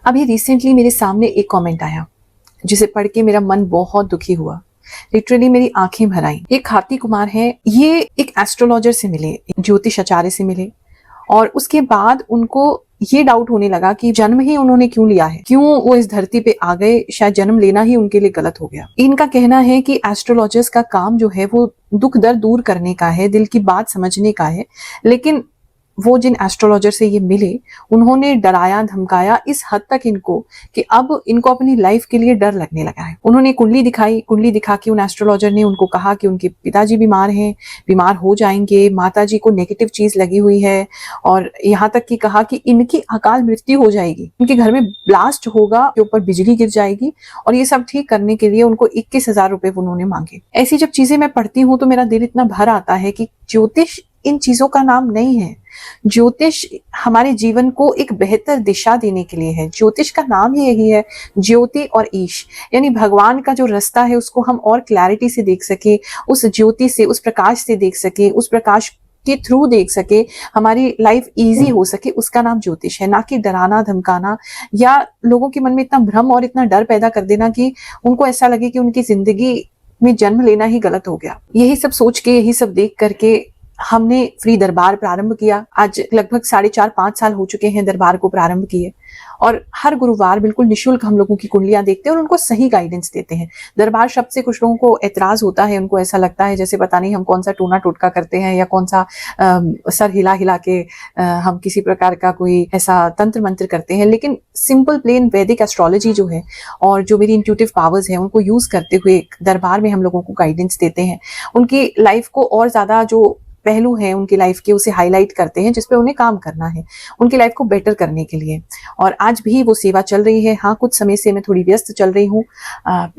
अभी रिसेंटली मेरे सामने एक कमेंट आया जिसे पढ़ के मेरा मन बहुत दुखी हुआ। लिटरली मेरी आंखें भर आईं। ये खाती कुमार है, ये एक एस्ट्रोलॉजर से मिले, ज्योतिष आचार्य से मिले और उसके बाद उनको ये डाउट होने लगा कि जन्म ही उन्होंने क्यों लिया है, क्यों वो इस धरती पे आ गए, शायद जन्म लेना ही उनके लिए गलत हो गया। इनका कहना है कि एस्ट्रोलॉजर्स का काम जो है वो दुख दर्द दूर करने का है, दिल की बात समझने का है, लेकिन वो जिन एस्ट्रोलॉजर से ये मिले उन्होंने डराया धमकाया इस हद तक इनको कि अब इनको अपनी लाइफ के लिए डर लगने लगा है। उन्होंने कुंडली दिखाई, कुंडली दिखा के उन एस्ट्रोलॉजर ने उनको कहा कि उनके पिताजी बीमार हैं, बीमार हो जाएंगे, माताजी को नेगेटिव चीज लगी हुई है और यहाँ तक कि कहा कि इनकी अकाल मृत्यु हो जाएगी, इनके घर में ब्लास्ट होगा, के ऊपर बिजली गिर जाएगी और ये सब ठीक करने के लिए उनको 21,000 रुपए उन्होंने मांगे। ऐसी जब चीजें मैं पढ़ती हूँ तो मेरा दिल इतना भर आता है कि ज्योतिष इन चीजों का नाम नहीं है। ज्योतिष हमारे जीवन को एक बेहतर दिशा देने के लिए है। ज्योतिष का नाम ही यही है, ज्योति और ईश, यानी भगवान का जो रास्ता है उसको हम और क्लैरिटी से देख सके, उस ज्योति से, उस प्रकाश से देख सके, उस प्रकाश के थ्रू देख सके, हमारी लाइफ इजी हो सके, उसका नाम ज्योतिष है। ना कि डराना धमकाना या लोगों के मन में इतना भ्रम और इतना डर पैदा कर देना कि उनको ऐसा लगे कि उनकी जिंदगी में जन्म लेना ही गलत हो गया। यही सब सोच के, यही सब देख करके हमने फ्री दरबार प्रारंभ किया। आज लगभग 4.5-5 साल हो चुके हैं दरबार को प्रारंभ किए और हर गुरुवार बिल्कुल निशुल्क हम लोगों की कुंडलियां देखते हैं और उनको सही गाइडेंस देते हैं। दरबार शब्द से कुछ लोगों को एतराज होता है, उनको ऐसा लगता है जैसे पता नहीं हम कौन सा टोना टोटका करते हैं या कौन सा सर हिला हिला के हम किसी प्रकार का कोई ऐसा तंत्र मंत्र करते हैं। लेकिन सिंपल प्लेन वैदिक एस्ट्रोलॉजी जो है और जो मेरी इंट्यूटिव पावर्स है उनको यूज करते हुए दरबार में हम लोगों को गाइडेंस देते हैं। उनकी लाइफ को और ज्यादा जो पहलू हैं उनकी लाइफ के उसे हाईलाइट करते हैं जिस पे उन्हें काम करना है उनकी लाइफ को बेटर करने के लिए। और आज भी वो सेवा चल रही है। हाँ, कुछ समय से मैं थोड़ी व्यस्त चल रही हूँ,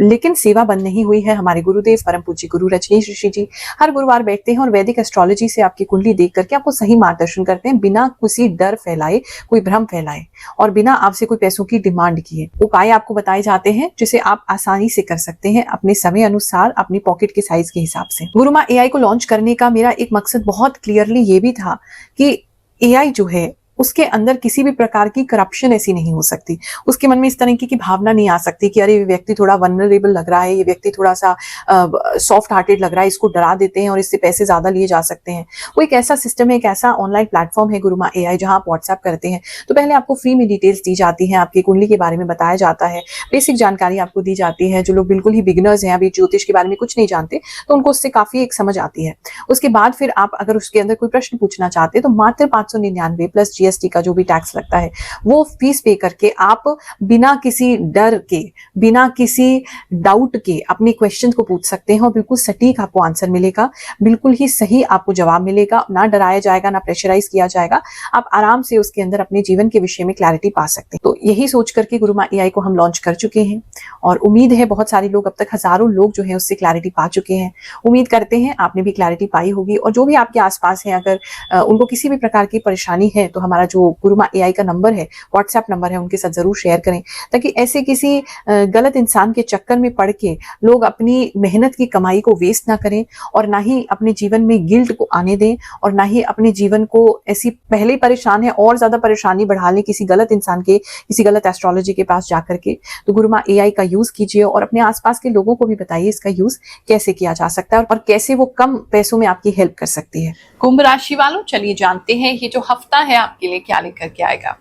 लेकिन सेवा बंद नहीं हुई है। हमारे गुरुदेव परम पूज्य गुरु रजनीश ऋषि जी हर गुरुवार बैठते हैं और वैदिक एस्ट्रोलॉजी से आपकी कुंडली देख करके आपको सही मार्गदर्शन करते हैं, बिना किसी डर फैलाए, कोई भ्रम फैलाए और बिना आपसे कोई पैसों की डिमांड किए। उपाय आपको बताए जाते हैं जिसे आप आसानी से कर सकते हैं अपने समय अनुसार, अपनी पॉकेट के साइज के हिसाब से। गुरुमा एआई को लॉन्च करने का मेरा एक मकसद बहुत क्लियरली ये भी था कि एआई जो है उसके अंदर किसी भी प्रकार की करप्शन ऐसी नहीं हो सकती, उसके मन में इस तरह की भावना नहीं आ सकती कि अरे ये व्यक्ति थोड़ा वनरेबल लग रहा है, ये व्यक्ति थोड़ा सा सॉफ्ट हार्टेड लग रहा है, इसको डरा देते हैं और इससे पैसे ज्यादा लिए जा सकते हैं। वो एक ऐसा सिस्टम है, एक ऐसा ऑनलाइन प्लेटफॉर्म है गुरुमा एआई, जहां आप व्हाट्सएप करते हैं तो पहले आपको फ्री में डिटेल्स दी जाती है, आपकी कुंडली के बारे में बताया जाता है, बेसिक जानकारी आपको दी जाती है। जो लोग बिल्कुल ही बिगिनर्स हैं, अभी ज्योतिष के बारे में कुछ नहीं जानते, तो उनको उससे काफी एक समझ आती है। उसके बाद फिर आप अगर उसके अंदर कोई प्रश्न पूछना चाहते हैं तो मात्र 599 प्लस जीएसटी का जो भी टैक्स लगता है वो फीस पे करके आप बिना किसी डर के, बिना किसी डाउट के अपने क्वेश्चन को पूछ सकते हैं और बिल्कुल सटीक आपको आंसर मिलेगा, बिल्कुल ही सही आपको जवाब मिलेगा, ना डराया जाएगा, ना प्रेशराइज किया जाएगा। आप आराम से उसके अंदर अपने जीवन के विषय में क्लैरिटी पा सकते हैं। तो यही सोच करके गुरुमा एआई को हम लॉन्च कर चुके हैं और उम्मीद है बहुत सारे लोग, अब तक हजारों लोग जो है उससे क्लैरिटी पा चुके हैं। उम्मीद करते हैं आपने भी क्लैरिटी पाई होगी और जो भी आपके आसपास है अगर उनको किसी भी प्रकार की परेशानी है तो हमारा जो गुरुमा एआई का नंबर है, व्हाट्सएप नंबर है, उनके साथ जरूर शेयर करें ताकि ऐसे किसी गलत इंसान के चक्कर में पड़ के लोग अपनी मेहनत की कमाई को वेस्ट ना करें और ना ही अपने जीवन में गिल्ट को आने दें और ना ही अपने जीवन को ऐसी पहले परेशान है और ज्यादा परेशानी बढ़ा लें किसी गलत इंसान के, किसी गलत एस्ट्रोलॉजी के पास जाकर के। तो गुरुमा एआई का यूज कीजिए और अपने आसपास के लोगों को भी बताइए इसका यूज कैसे किया जा सकता है और कैसे वो कम पैसों में आपकी हेल्प कर सकती है। कुंभ राशि वालों, चलिए जानते हैं ये जो हफ्ता है आपके लिए क्या लेकर के आएगा।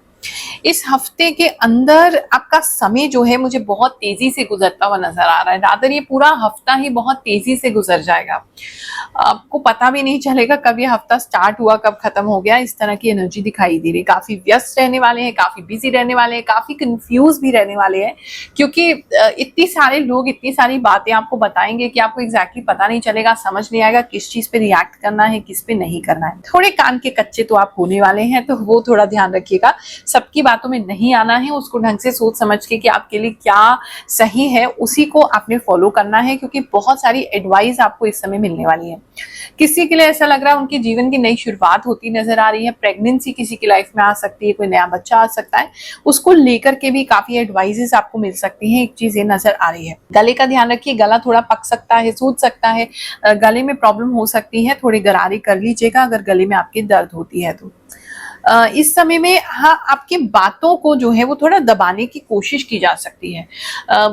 इस हफ्ते के अंदर आपका समय जो है मुझे बहुत तेजी से गुजरता हुआ नजर आ रहा है। रादर ये पूरा हफ्ता ही बहुत तेजी से गुजर जाएगा, आपको पता भी नहीं चलेगा कब ये हफ्ता स्टार्ट हुआ कब खत्म हो गया। इस तरह की एनर्जी दिखाई दे रही है। काफी व्यस्त रहने वाले हैं, काफी बिजी रहने वाले हैं, काफी कंफ्यूज भी रहने वाले हैं क्योंकि इतनी सारे लोग इतनी सारी बातें आपको बताएंगे कि आपको एग्जैक्टली पता नहीं चलेगा, समझ नहीं आएगा किस चीज पे रिएक्ट करना है, किस पे नहीं करना है। थोड़े कान के कच्चे तो आप होने वाले हैं, तो वो थोड़ा ध्यान रखिएगा। सबकी बातों में नहीं आना है, उसको ढंग से सोच समझ के कि आपके लिए क्या सही है उसी को आपने फॉलो करना है क्योंकि बहुत सारी एडवाइस आपको इस समय मिलने वाली है। किसी के लिए ऐसा लग रहा है उनके जीवन की नई शुरुआत होती नजर आ रही है, प्रेगनेंसी किसी की लाइफ में आ सकती है, कोई नया बच्चा आ सकता है, उसको लेकर के भी काफी एडवाइजेस आपको मिल सकती हैं। एक चीज ये नजर आ रही है, गले का ध्यान रखिए, गला थोड़ा पक सकता है, सूज सकता है, गले में प्रॉब्लम हो सकती है, थोड़ी गरारे कर लीजिएगा अगर गले में आपकी दर्द होती है तो। इस समय में हाँ आपके बातों को जो है वो थोड़ा दबाने की कोशिश की जा सकती है।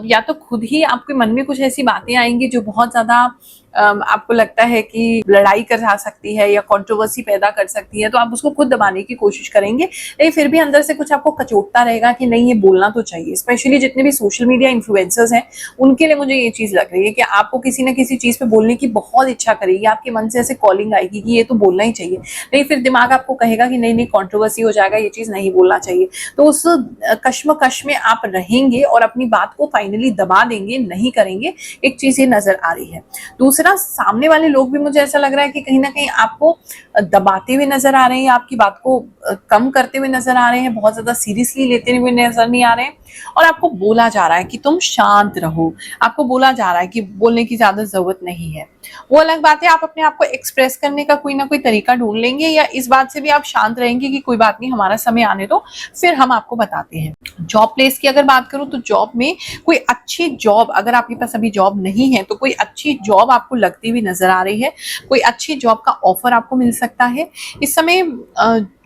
या तो खुद ही आपके मन में कुछ ऐसी बातें आएंगी जो बहुत ज्यादा आपको लगता है कि लड़ाई करा सकती है या कंट्रोवर्सी पैदा कर सकती है, तो आप उसको खुद दबाने की कोशिश करेंगे, लेकिन फिर भी अंदर से कुछ आपको कचोटता रहेगा कि नहीं ये बोलना तो चाहिए। स्पेशली जितने भी सोशल मीडिया इन्फ्लुएंसर्स हैं उनके लिए मुझे ये चीज लग रही है कि आपको किसी ना किसी चीज पे बोलने की बहुत इच्छा करेगी, आपके मन से ऐसे कॉलिंग आएगी कि ये तो बोलना ही चाहिए, नहीं फिर दिमाग आपको कहेगा कि नहीं नहीं कंट्रोवर्सी हो जाएगा, ये चीज नहीं बोलना चाहिए। तो उस कश्मकश में आप रहेंगे और अपनी बात को फाइनली दबा देंगे, नहीं करेंगे। एक चीज ये नजर आ रही है। दूसरा, सामने वाले लोग भी मुझे ऐसा लग रहा है कि कहीं ना कहीं आपको दबाते हुए नजर आ रहे हैं, आपकी बात को कम करते हुए नजर आ रहे हैं, बहुत ज्यादा सीरियसली लेते हुए नजर नहीं आ रहे हैं, और आपको बोला जा रहा है कि तुम शांत रहो, आपको बोला जा रहा है कि बोलने की ज्यादा जरूरत नहीं है। वो अलग बात है, आप अपने आप को एक्सप्रेस करने का कोई ना कोई तरीका ढूंढ लेंगे, या इस बात से भी आप शांत रहेंगे कि कोई बात नहीं, हमारा समय आने दो, फिर हम आपको बताते हैं। जॉब प्लेस की अगर बात करूं तो जॉब में कोई अच्छी जॉब, अगर आपके पास अभी जॉब नहीं है तो कोई अच्छी जॉब आपको लगती हुई नजर आ रही है, कोई अच्छी जॉब का ऑफर आपको मिल सकता है। इस समय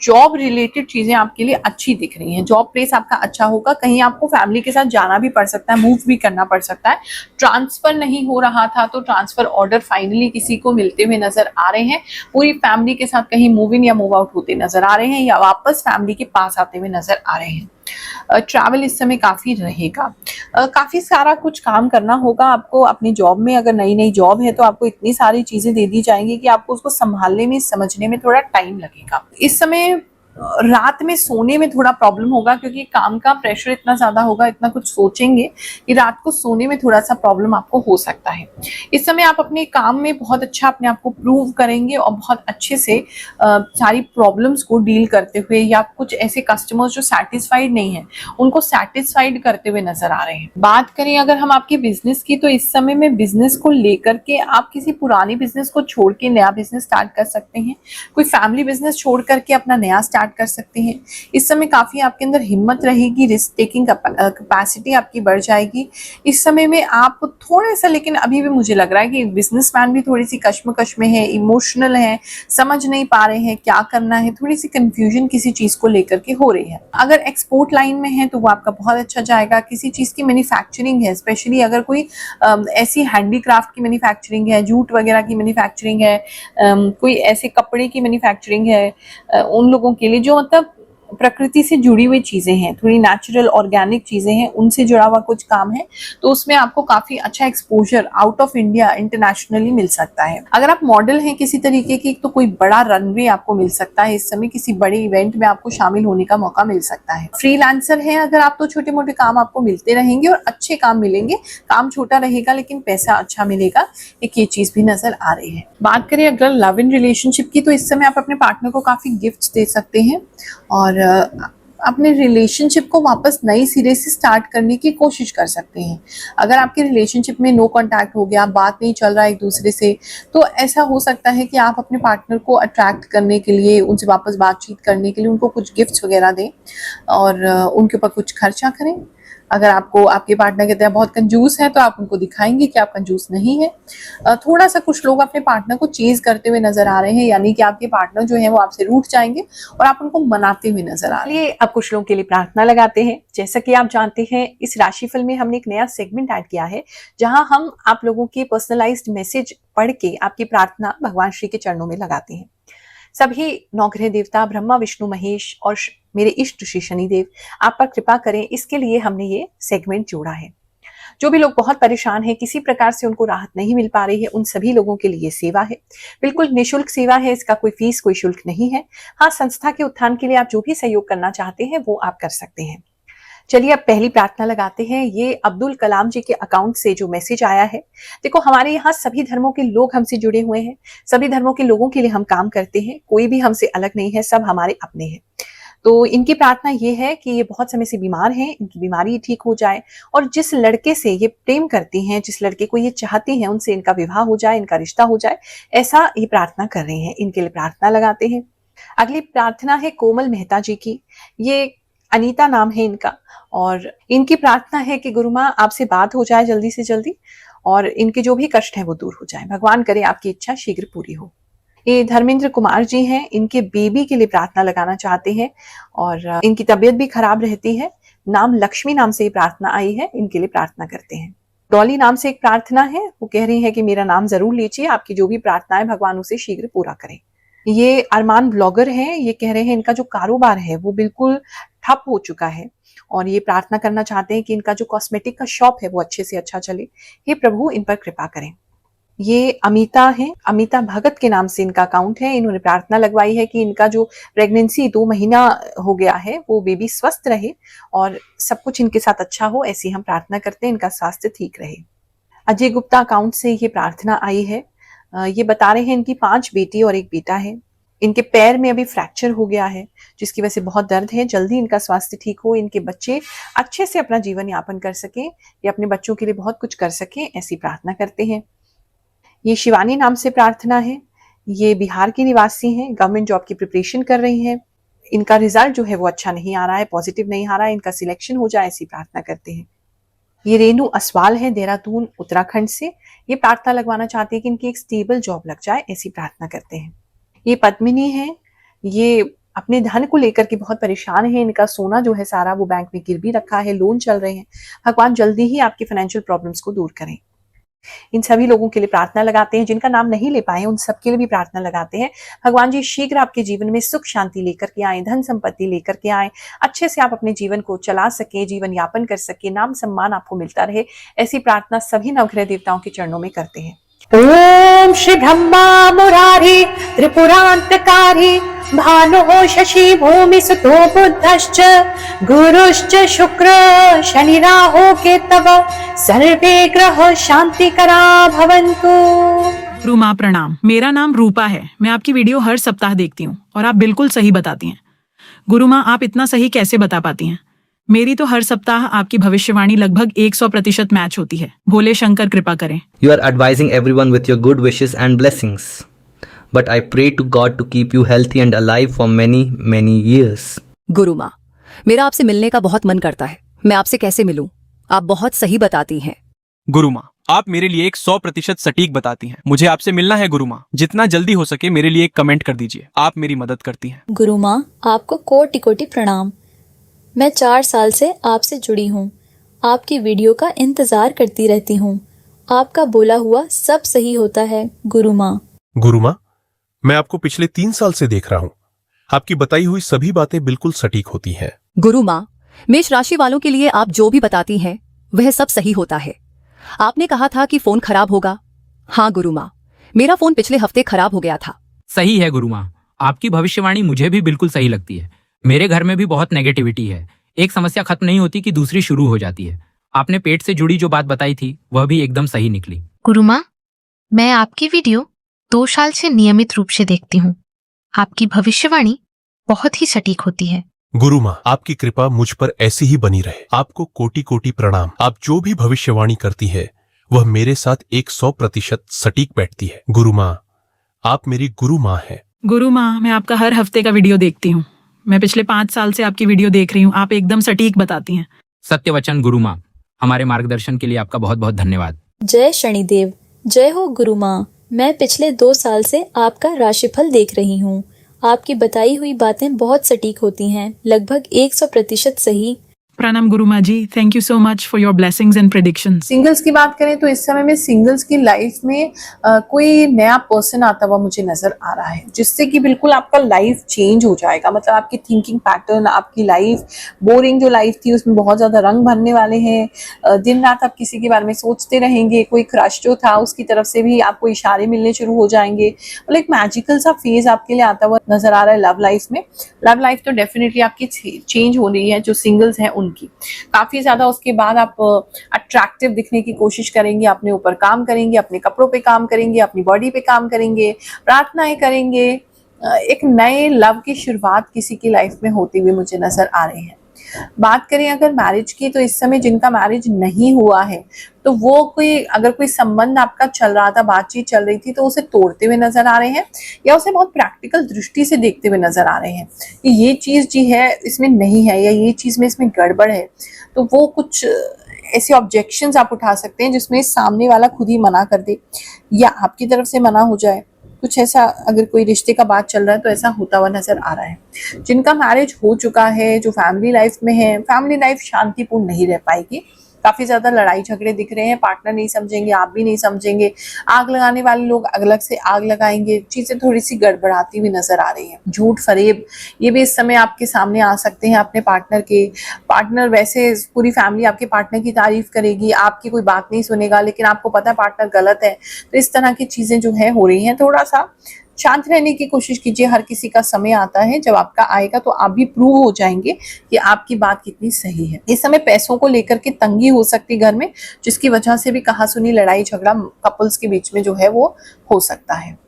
जॉब रिलेटेड चीजें आपके लिए अच्छी दिख रही हैं, जॉब प्लेस आपका अच्छा होगा, कहीं आपको फैमिली के साथ जाना भी पड़ सकता है, मूव भी करना पड़ सकता है। ट्रांसफर नहीं हो रहा था तो ट्रांसफर ऑर्डर फाइनली किसी को मिलते हुए नजर आ रहे हैं, पूरी फैमिली के साथ कहीं मूव इन या मूव आउट होते नजर आ रहे हैं, या वापस फैमिली के पास आते हुए नजर आ रहे हैं। ट्रैवल इस समय काफी रहेगा, काफी सारा कुछ काम करना होगा आपको अपनी जॉब में। अगर नई नई जॉब है तो आपको इतनी सारी चीजें दे दी जाएंगी कि आपको उसको संभालने में, समझने में थोड़ा टाइम लगेगा। इस समय रात में सोने में थोड़ा प्रॉब्लम होगा, क्योंकि काम का प्रेशर इतना ज्यादा होगा, इतना कुछ सोचेंगे कि रात को सोने में थोड़ा सा प्रॉब्लम आपको हो सकता है। इस समय आप अपने काम में बहुत अच्छा अपने आप को प्रूव करेंगे और बहुत अच्छे से सारी प्रॉब्लम्स को डील करते हुए, या कुछ ऐसे कस्टमर्स जो सेटिस्फाइड नहीं है उनको सेटिस्फाइड करते हुए नजर आ रहे हैं। बात करें अगर हम आपके बिजनेस की, तो इस समय में बिजनेस को लेकर के आप किसी पुराने बिजनेस को छोड़ के नया बिजनेस स्टार्ट कर सकते हैं, कोई फैमिली बिजनेस छोड़ करके अपना नया स्टार्ट कर सकते हैं। इस समय काफी आपके अंदर हिम्मत रहेगी, रिस्क टेकिंग कैपेसिटी आपकी बढ़ जाएगी। इस समय में आप थोड़ा सा, लेकिन अभी भी मुझे लग रहा है कि बिजनेसमैन भी थोड़ी सी कश्मकश में है, इमोशनल है, समझ नहीं पा रहे हैं क्या करना है, थोड़ी सी कंफ्यूजन किसी चीज को लेकर के हो रही है। अगर एक्सपोर्ट लाइन में है तो वो आपका बहुत अच्छा जाएगा। किसी चीज की मैन्युफैक्चरिंग है, स्पेशली अगर कोई ऐसी हैंडीक्राफ्ट की मैन्युफैक्चरिंग है, जूट वगैरह की मैन्युफैक्चरिंग है, कोई ऐसे कपड़े की मैन्युफैक्चरिंग है, उन लोगों के लिए जो मतलब प्रकृति से जुड़ी हुई चीजें हैं, थोड़ी नेचुरल ऑर्गेनिक चीजें हैं, उनसे जुड़ा हुआ कुछ काम है, तो उसमें आपको काफी अच्छा exposure out of India internationally मिल सकता है। अगर आप मॉडल हैं किसी तरीके की, तो कोई बड़ा रनवे आपको मिल सकता है, इस समय किसी बड़े इवेंट में आपको शामिल होने का मौका मिल सकता है। फ्रीलांसर हैं अगर आप, तो छोटे मोटे काम आपको मिलते रहेंगे और अच्छे काम मिलेंगे, काम छोटा रहेगा लेकिन पैसा अच्छा मिलेगा, एक ये चीज भी नजर आ रही है। बात करें अगर लव इन रिलेशनशिप की, तो इस समय आप अपने पार्टनर को काफी गिफ्ट्स दे सकते हैं और अपने रिलेशनशिप को वापस नई सिरे से स्टार्ट करने की कोशिश कर सकते हैं। अगर आपके रिलेशनशिप में नो कांटेक्ट हो गया, बात नहीं चल रहा है एक दूसरे से, तो ऐसा हो सकता है कि आप अपने पार्टनर को अट्रैक्ट करने के लिए, उनसे वापस बातचीत करने के लिए उनको कुछ गिफ्ट्स वगैरह दें और उनके ऊपर कुछ खर्चा करें। अगर आपको आपके पार्टनर कहते हैं बहुत कंजूस है, तो आप उनको दिखाएंगे कि आप कंजूस नहीं है। थोड़ा सा कुछ लोग अपने पार्टनर को चेज करते हुए नजर आ रहे हैं, यानी कि आपके पार्टनर जो है वो आपसे रूठ जाएंगे और आप उनको मनाते हुए नजर आ रहे हैं। अब कुछ लोगों के लिए प्रार्थना लगाते हैं। जैसा कि आप जानते हैं, इस राशिफल में हमने एक नया सेगमेंट ऐड किया है, जहां हम आप लोगों के पर्सनलाइज्ड मैसेज पढ़ के आपकी प्रार्थना भगवान श्री के चरणों में लगाते हैं। सभी नवग्रह देवता ब्रह्मा विष्णु महेश और मेरे इष्ट श्री शनिदेव आप पर कृपा करें, इसके लिए हमने ये सेगमेंट जोड़ा है। जो भी लोग बहुत परेशान हैं, किसी प्रकार से उनको राहत नहीं मिल पा रही है, उन सभी लोगों के लिए सेवा है। बिल्कुल निशुल्क सेवा है, इसका कोई फीस, कोई शुल्क नहीं है। हाँ, संस्था के उत्थान के लिए आप जो भी सहयोग करना चाहते हैं वो आप कर सकते हैं। चलिए अब पहली प्रार्थना लगाते हैं। ये अब्दुल कलाम जी के अकाउंट से जो मैसेज आया है। देखो, हमारे यहाँ सभी धर्मों के लोग हमसे जुड़े हुए हैं, सभी धर्मों के लोगों के लिए हम काम करते हैं, कोई भी हमसे अलग नहीं है, सब हमारे अपने हैं। तो इनकी प्रार्थना ये है कि ये बहुत समय से बीमार हैं, इनकी बीमारी ठीक हो जाए, और जिस लड़के से ये प्रेम करती हैं, जिस लड़के को ये चाहती हैं, उनसे इनका विवाह हो जाए, इनका रिश्ता हो जाए, ऐसा ये प्रार्थना कर रहे हैं। इनके लिए प्रार्थना लगाते हैं। अगली प्रार्थना है कोमल मेहता जी की। ये अनीता नाम है इनका, और इनकी प्रार्थना है कि गुरु माँ आपसे बात हो जाए जल्दी से जल्दी, और इनके जो भी कष्ट हैं वो दूर हो जाए। भगवान करे आपकी इच्छा शीघ्र पूरी हो। ये धर्मेंद्र कुमार जी हैं, इनके बेबी के लिए प्रार्थना लगाना चाहते हैं और इनकी तबीयत भी खराब रहती है। नाम लक्ष्मी नाम से ये प्रार्थना आई है, इनके लिए प्रार्थना करते हैं। डॉली नाम से एक प्रार्थना है, वो कह रही है कि मेरा नाम जरूर लीजिए, आपकी जो भी प्रार्थना है भगवान उसे शीघ्र पूरा करें। ये अरमान ब्लॉगर हैं, ये कह रहे हैं इनका जो कारोबार है वो बिल्कुल ठप हो चुका है और ये प्रार्थना करना चाहते हैं कि इनका जो कॉस्मेटिक का शॉप है वो अच्छे से अच्छा चले। हे प्रभु इन पर कृपा करें। ये अमिता है, अमिता भगत के नाम से इनका अकाउंट है। इन्होंने प्रार्थना लगवाई है कि इनका जो प्रेगनेंसी 2 महीना हो गया है वो बेबी स्वस्थ रहे और सब कुछ इनके साथ अच्छा हो, ऐसी हम प्रार्थना करते हैं, इनका स्वास्थ्य ठीक रहे। अजय गुप्ता अकाउंट से ये प्रार्थना आई है। ये बता रहे हैं इनकी 5 बेटी और 1 बेटा है। इनके पैर में अभी फ्रैक्चर हो गया है जिसकी वजह से बहुत दर्द है। जल्दी इनका स्वास्थ्य ठीक हो, इनके बच्चे अच्छे से अपना जीवन यापन कर सकें, ये अपने बच्चों के लिए बहुत कुछ कर सकें, ऐसी प्रार्थना करते हैं। ये शिवानी नाम से प्रार्थना है। ये बिहार की निवासी हैं, गवर्नमेंट जॉब की प्रिपरेशन कर रही हैं। इनका रिजल्ट जो है वो अच्छा नहीं आ रहा है, पॉजिटिव नहीं आ रहा है, इनका सिलेक्शन हो जाए ऐसी प्रार्थना करते हैं। ये रेनू असवाल है, देहरादून उत्तराखंड से। ये प्रार्थना लगवाना चाहते हैं कि इनकी एक स्टेबल जॉब लग जाए, ऐसी प्रार्थना करते हैं। ये पद्मिनी है, ये अपने धन को लेकर के बहुत परेशान है। इनका सोना जो है सारा वो बैंक में गिरवी रखा है, लोन चल रहे हैं। भगवान जल्दी ही आपकी फाइनेंशियल प्रॉब्लम्स को दूर करें। इन सभी लोगों के लिए प्रार्थना लगाते हैं, जिनका नाम नहीं ले पाए उन सबके लिए भी प्रार्थना लगाते हैं। भगवान जी शीघ्र आपके जीवन में सुख शांति लेकर के आए, धन संपत्ति लेकर के आए, अच्छे से आप अपने जीवन को चला सके, जीवन यापन कर सके, नाम सम्मान आपको मिलता रहे, ऐसी प्रार्थना सभी नवग्रह देवताओं के चरणों में करते हैं। ओम श्री ब्रह्मा मुरारी त्रिपुरांतकारी भानुः शशि भूमि सुतो बुद्धश्च गुरुश्च शुक्र शनि राहु केतव सर्वे ग्रह शांतिकरा भवन्तु। गुरु माँ प्रणाम। मेरा नाम रूपा है। मैं आपकी वीडियो हर सप्ताह देखती हूँ और आप बिल्कुल सही बताती हैं। गुरु माँ, आप इतना सही कैसे बता पाती हैं? मेरी तो हर सप्ताह आपकी भविष्यवाणी लगभग 100% मैच होती है। भोले शंकर कृपा करें। You are advising everyone with your good wishes and blessings. But I pray to God to keep you healthy and alive for many, many years. गुरु माँ, मेरा आपसे मिलने का बहुत मन करता है। मैं आपसे कैसे मिलूं? आप बहुत सही बताती हैं। गुरु माँ, आप मेरे लिए एक 100% सटीक बताती हैं। मुझे आपसे मिलना है गुरु माँ। जितना जल्दी हो सके मेरे लिए एक कमेंट कर दीजिए। आप मेरी मदद करती हैं। गुरु माँ, आपको कोटि कोटि प्रणाम। मैं 4 साल से आपसे जुड़ी हूँ। आपकी वीडियो का इंतजार करती रहती हूँ। आपका बोला हुआ सब सही होता है गुरु माँ। गुरु माँ, मैं आपको पिछले 3 साल से देख रहा हूँ। आपकी बताई हुई सभी बातें बिल्कुल सटीक होती हैं। गुरु माँ, मेष राशि वालों के लिए आप जो भी बताती हैं वह सब सही होता है। आपने कहा था कि फोन खराब होगा। हाँ गुरु माँ, मेरा फोन पिछले हफ्ते खराब हो गया था। सही है गुरु माँ, आपकी भविष्यवाणी मुझे भी बिल्कुल सही लगती है। मेरे घर में भी बहुत नेगेटिविटी है। एक समस्या खत्म नहीं होती कि दूसरी शुरू हो जाती है। आपने पेट से जुड़ी जो बात बताई थी वह भी एकदम सही निकली। गुरु माँ, मैं आपकी वीडियो 2 साल से नियमित रूप से देखती हूँ। आपकी भविष्यवाणी बहुत ही सटीक होती है। गुरु माँ, आपकी कृपा मुझ पर ऐसी ही बनी रहे। आपको कोटि कोटि प्रणाम। आप जो भी भविष्यवाणी करती है वह मेरे साथ 100% सटीक बैठती है। गुरु माँ, आप मेरी गुरु माँ है। गुरु माँ, मैं आपका हर हफ्ते का वीडियो देखती हूँ। मैं पिछले 5 साल से आपकी वीडियो देख रही हूँ। आप एकदम सटीक बताती हैं। सत्य वचन गुरु माँ, हमारे मार्गदर्शन के लिए आपका बहुत बहुत धन्यवाद। जय शनिदेव, जय हो गुरु माँ। मैं पिछले 2 साल से आपका राशिफल देख रही हूँ। आपकी बताई हुई बातें बहुत सटीक होती हैं, लगभग 100% सही। प्रणाम Guru Maa ji. Thank you so much for your blessings and predictions. Singles की बात करें तो इस समय में सिंगल्स की लाइफ में कोई नया पर्सन आता हुआ मुझे नजर आ रहा है, जिससे कि बिल्कुल आपका लाइफ चेंज हो जाएगा। मतलब आपकी थिंकिंग पैटर्न, आपकी लाइफ बोरिंग जो लाइफ थी उसमें बहुत ज्यादा रंग भरने वाले हैं। दिन रात आप किसी के बारे में सोचते रहेंगे। कोई क्रश जो था उसकी तरफ से भी आपको इशारे मिलने शुरू हो जाएंगे। मतलब एक मैजिकल सा फेज आपके लिए आता हुआ नजर आ रहा है लव लाइफ में। लव लाइफ तो डेफिनेटली आपकी चेंज हो रही है। जो सिंगल्स हैं की काफी ज्यादा उसके बाद आप अट्रैक्टिव दिखने की कोशिश करेंगे, अपने ऊपर काम करेंगे, अपने कपड़ों पे काम करेंगे, अपनी बॉडी पे काम करेंगे, प्रार्थनाएं करेंगे। एक नए लव की शुरुआत किसी की लाइफ में होती हुई मुझे नजर आ रही है। बात करें अगर मैरिज की, तो इस समय जिनका मैरिज नहीं हुआ है तो वो अगर कोई संबंध आपका चल रहा था, बातचीत चल रही थी, तो उसे तोड़ते हुए नजर आ रहे हैं या उसे बहुत प्रैक्टिकल दृष्टि से देखते हुए नजर आ रहे हैं कि ये चीज जी है इसमें नहीं है या ये चीज में इसमें गड़बड़ है। तो वो कुछ ऐसे ऑब्जेक्शंस आप उठा सकते हैं जिसमें सामने वाला खुद ही मना कर दे या आपकी तरफ से मना हो जाए। कुछ ऐसा अगर कोई रिश्ते का बात चल रहा है तो ऐसा होता हुआ नजर आ रहा है। जिनका मैरिज हो चुका है, जो फैमिली लाइफ में है, फैमिली लाइफ शांतिपूर्ण नहीं रह पाएगी। काफी ज्यादा लड़ाई झगड़े दिख रहे हैं, पार्टनर नहीं समझेंगे, आप भी नहीं समझेंगे, आग लगाने वाले लोग अलग से आग लगाएंगे, चीजें थोड़ी सी गड़बड़ाती हुई नजर आ रही हैं। झूठ फरेब ये भी इस समय आपके सामने आ सकते हैं अपने पार्टनर के। पार्टनर वैसे पूरी फैमिली आपके पार्टनर की तारीफ करेगी, आपकी कोई बात नहीं सुनेगा, लेकिन आपको पता है पार्टनर गलत है। तो इस तरह की चीजें जो है हो रही हैं। थोड़ा सा शांत रहने की कोशिश कीजिए। हर किसी का समय आता है, जब आपका आएगा तो आप भी प्रूव हो जाएंगे कि आपकी बात कितनी सही है। इस समय पैसों को लेकर के तंगी हो सकती है घर में, जिसकी वजह से भी कहासुनी लड़ाई झगड़ा कपल्स के बीच में जो है वो हो सकता है।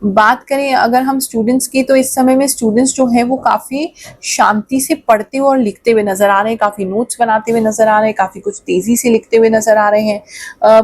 बात करें अगर हम स्टूडेंट्स की, तो इस समय में स्टूडेंट्स जो है वो काफी शांति से पढ़ते हुए और लिखते हुए नजर आ रहे हैं, काफी नोट्स बनाते हुए नजर आ रहे हैं, काफी कुछ तेजी से लिखते हुए नजर आ रहे हैं।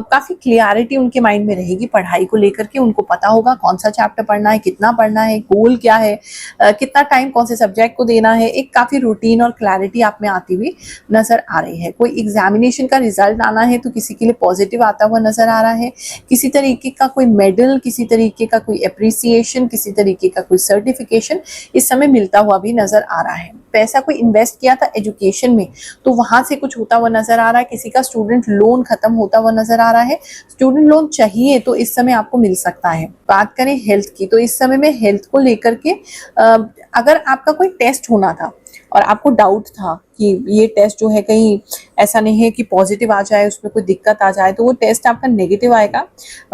काफी क्लियरिटी उनके माइंड में रहेगी पढ़ाई को लेकर के। उनको पता होगा कौन सा चैप्टर पढ़ना है, कितना पढ़ना है, गोल क्या है, कितना टाइम कौन से सब्जेक्ट को देना है। एक काफी रूटीन और क्लैरिटी आप में आती हुई नजर आ रही है। कोई एग्जामिनेशन का रिजल्ट आना है तो किसी के लिए पॉजिटिव आता हुआ नजर आ रहा है। किसी तरीके का कोई मेडल, किसी तरीके का कोई एप्रिसिएशन, किसी तरीके का कोई सर्टिफिकेशन इस समय मिलता हुआ भी नजर आ रहा है। पैसा कोई इन्वेस्ट किया था एजुकेशन में तो वहां से कुछ होता हुआ नजर आ रहा है। किसी का स्टूडेंट लोन खत्म होता हुआ नजर आ रहा है। स्टूडेंट लोन चाहिए तो इस समय आपको मिल सकता है। बात करें हेल्थ की, तो इस समय में हेल्थ को लेकर के अगर आपका कोई टेस्ट होना था और आपको डाउट था कि ये टेस्ट जो है कहीं ऐसा नहीं है कि पॉजिटिव आ जाए, उसमें कोई दिक्कत आ जाए, तो वो टेस्ट आपका नेगेटिव आएगा।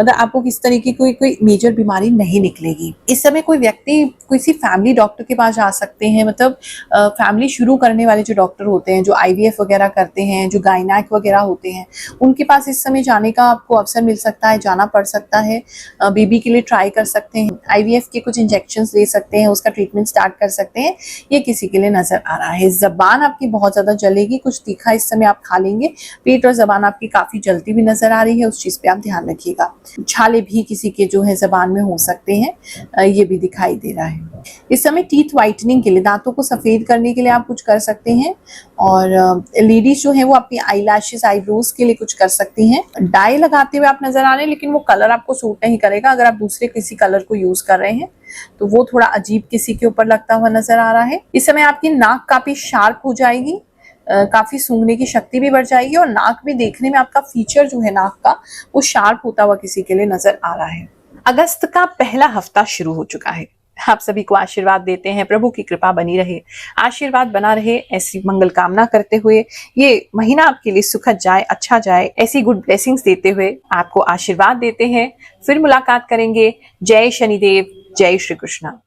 मतलब आपको किस तरीके की कोई मेजर बीमारी नहीं निकलेगी। इस समय कोई व्यक्ति किसी फैमिली डॉक्टर के पास जा सकते हैं। मतलब फैमिली शुरू करने वाले जो डॉक्टर होते हैं, जो IVF वगैरह करते हैं, जो गायनेक वगैरह होते हैं, उनके पास इस समय जाने का आपको अवसर मिल सकता है, जाना पड़ सकता है। बेबी के लिए ट्राई कर सकते हैं, IVF के कुछ इंजेक्शन ले सकते हैं, उसका ट्रीटमेंट स्टार्ट कर सकते हैं। ये किसी के लिए नजर आ रहा है। जबान आपकी बहुत ज्यादा जलेगी, कुछ तीखा इस समय आप खा लेंगे। पेट और जबान आपकी काफी जलती भी नजर आ रही है, उस चीज पे आप ध्यान रखिएगा। छाले भी किसी के जो है जबान में हो सकते हैं, ये भी दिखाई दे रहा है। इस समय टीथ व्हाइटनिंग के लिए, दांतों को सफेद करने के लिए आप कुछ कर सकते हैं। और लेडीज जो है वो अपनी आईलैशेस, आईब्रोज के लिए कुछ कर सकती हैं। डाई लगाते हुए आप नजर आ रहे हैं, लेकिन वो कलर आपको सूट नहीं करेगा। अगर आप दूसरे किसी कलर को यूज कर रहे हैं तो वो थोड़ा अजीब किसी के ऊपर लगता हुआ नजर आ रहा है। इस समय आपकी नाक काफी शार्प हो जाएगी, काफी सूंघने की शक्ति भी बढ़ जाएगी, और नाक भी देखने में आपका फीचर जो है नाक का वो शार्प होता हुआ किसी के लिए नजर आ रहा है। अगस्त का पहला हफ्ता शुरू हो चुका है। आप सभी को आशीर्वाद देते हैं, प्रभु की कृपा बनी रहे, आशीर्वाद बना रहे, ऐसी मंगल कामना करते हुए ये महीना आपके लिए सुखद जाए, अच्छा जाए, ऐसी गुड ब्लेसिंग्स देते हुए आपको आशीर्वाद देते हैं। फिर मुलाकात करेंगे। जय शनिदेव, जय श्री कृष्ण।